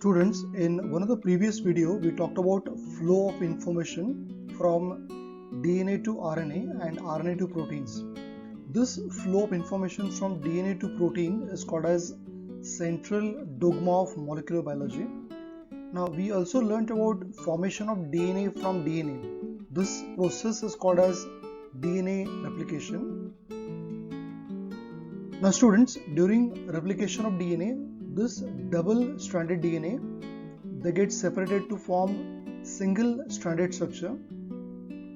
Students, in one of the previous video we talked about flow of information from DNA to RNA and RNA to proteins. This flow of information from DNA to protein is called as central dogma of molecular biology. Now we also learnt about formation of DNA from DNA. This process is called as DNA replication. Now students, during replication of DNA, this double-stranded DNA, they get separated to form single-stranded structure.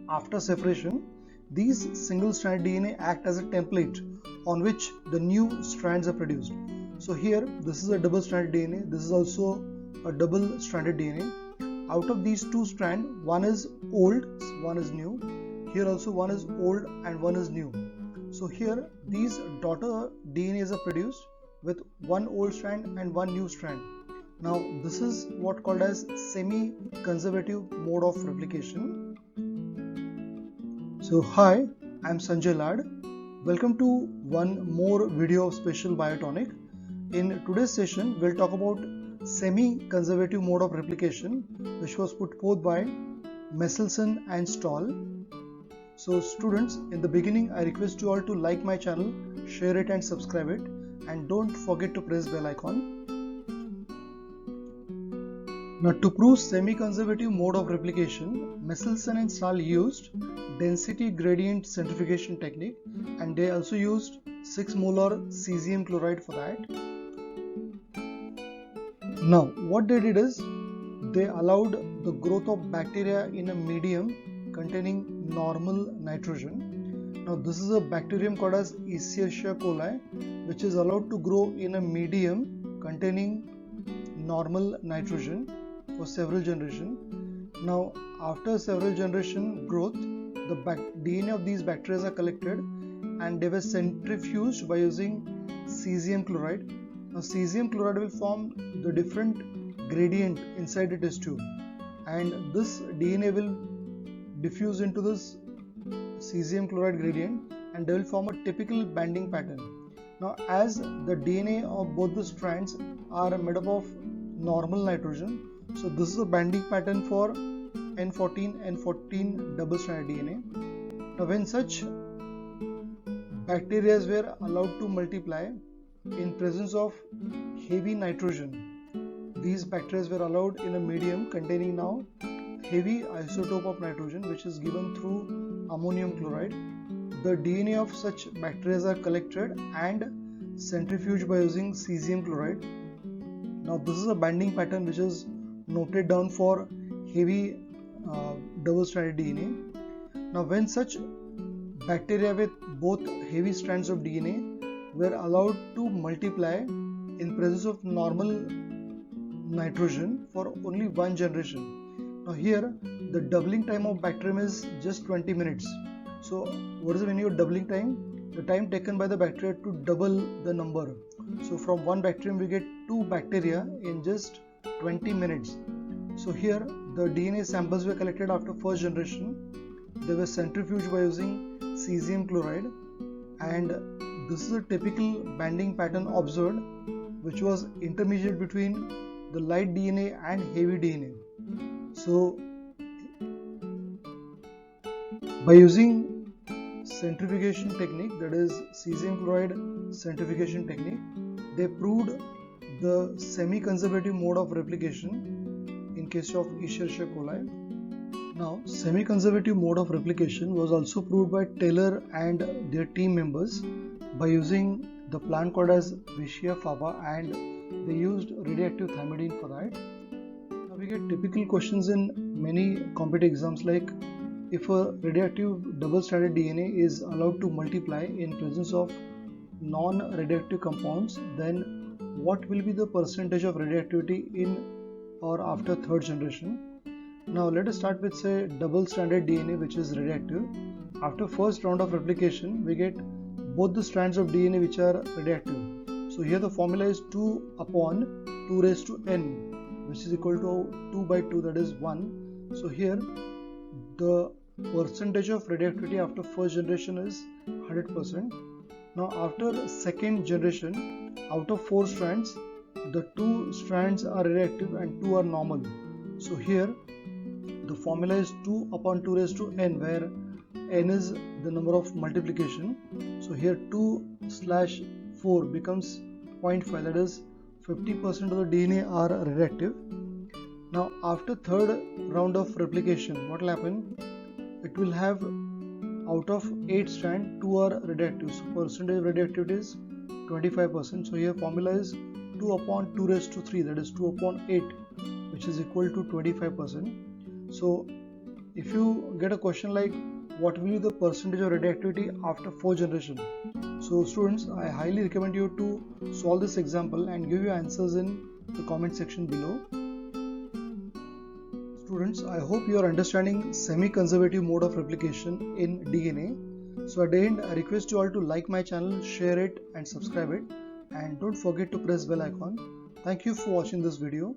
After separation, these single-stranded DNA act as a template on which the new strands are produced. So here, this is a double-stranded DNA. This is also a double-stranded DNA. Out of these two strands, one is old, one is new. Here also one is old and one is new. So here, these daughter DNAs are produced with one old strand and one new strand. Now this is what called as semi-conservative mode of replication. So hi, I am Sanjay Lad. Welcome to one more video of Special Biotonic. In today's session, we'll talk about semi-conservative mode of replication, which was put forth by Messelson and Stahl. So students, in the beginning, I request you all to like my channel, share it and subscribe it. And don't forget to press bell icon. Now to prove semi-conservative mode of replication, Messelson and Stahl used density gradient centrifugation technique, and they also used 6 molar cesium chloride for that. Now what they did is, they allowed the growth of bacteria in a medium containing normal nitrogen. Now this is a bacterium called as Escherichia coli, which is allowed to grow in a medium containing normal nitrogen for several generations. Now after several generation growth, the DNA of these bacteria are collected and they were centrifuged by using cesium chloride. Now cesium chloride will form the different gradient inside the test tube, and this DNA will diffuse into this cesium chloride gradient and they will form a typical banding pattern. Now as the DNA of both the strands are made up of normal nitrogen, so this is a banding pattern for N14 double-stranded DNA. Now when such bacteria were allowed to multiply in presence of heavy nitrogen, these bacteria were allowed in a medium containing now heavy isotope of nitrogen, which is given through ammonium chloride. The DNA of such bacteria are collected and centrifuged by using cesium chloride. Now this is a banding pattern which is noted down for heavy double-stranded DNA. Now when such bacteria with both heavy strands of DNA were allowed to multiply in presence of normal nitrogen for only one generation. Now here the doubling time of bacterium is just 20 minutes. So what is the meaning of doubling time? The time taken by the bacteria to double the number. So from one bacterium we get 2 bacteria in just 20 minutes. So here the DNA samples were collected after first generation. They were centrifuged by using cesium chloride, and this is a typical banding pattern observed, which was intermediate between the light DNA and heavy DNA. So by using centrifugation technique, that is cesium chloride centrifugation technique, they proved the semi-conservative mode of replication in case of Escherichia coli. Now semi-conservative mode of replication was also proved by Taylor and their team members by using the plant called as Vicia faba, and they used radioactive thymidine for that. We get typical questions in many competitive exams, like if a radioactive double-stranded DNA is allowed to multiply in presence of non-radioactive compounds, then what will be the percentage of radioactivity in or after third generation? Now let us start with, say, double-stranded DNA, which is radioactive. After first round of replication, we get both the strands of DNA which are radioactive. So here the formula is 2 upon 2 raised to n, which is equal to 2 by 2, that is 1. So here the percentage of radioactivity after first generation is 100%. Now after second generation, out of 4 strands, the 2 strands are reactive and 2 are normal. So here the formula is 2 upon 2 raised to n, where n is the number of multiplication. So here 2/4 becomes 0.5, that is 50% of the DNA are reactive. Now after third round of replication, what will happen? It will have out of 8 strands, 2 are radioactive. So percentage of radioactivity is 25%. So here formula is 2 upon 2 raised to 3, that is 2 upon 8, which is equal to 25%. So if you get a question like what will be the percentage of radioactivity after 4 generation, so students, I highly recommend you to solve this example and give your answers in the comment section below. Students, I hope you are understanding semi-conservative mode of replication in DNA. So at the end, I request you all to like my channel, share it and subscribe it, and don't forget to press bell icon. Thank you for watching this video.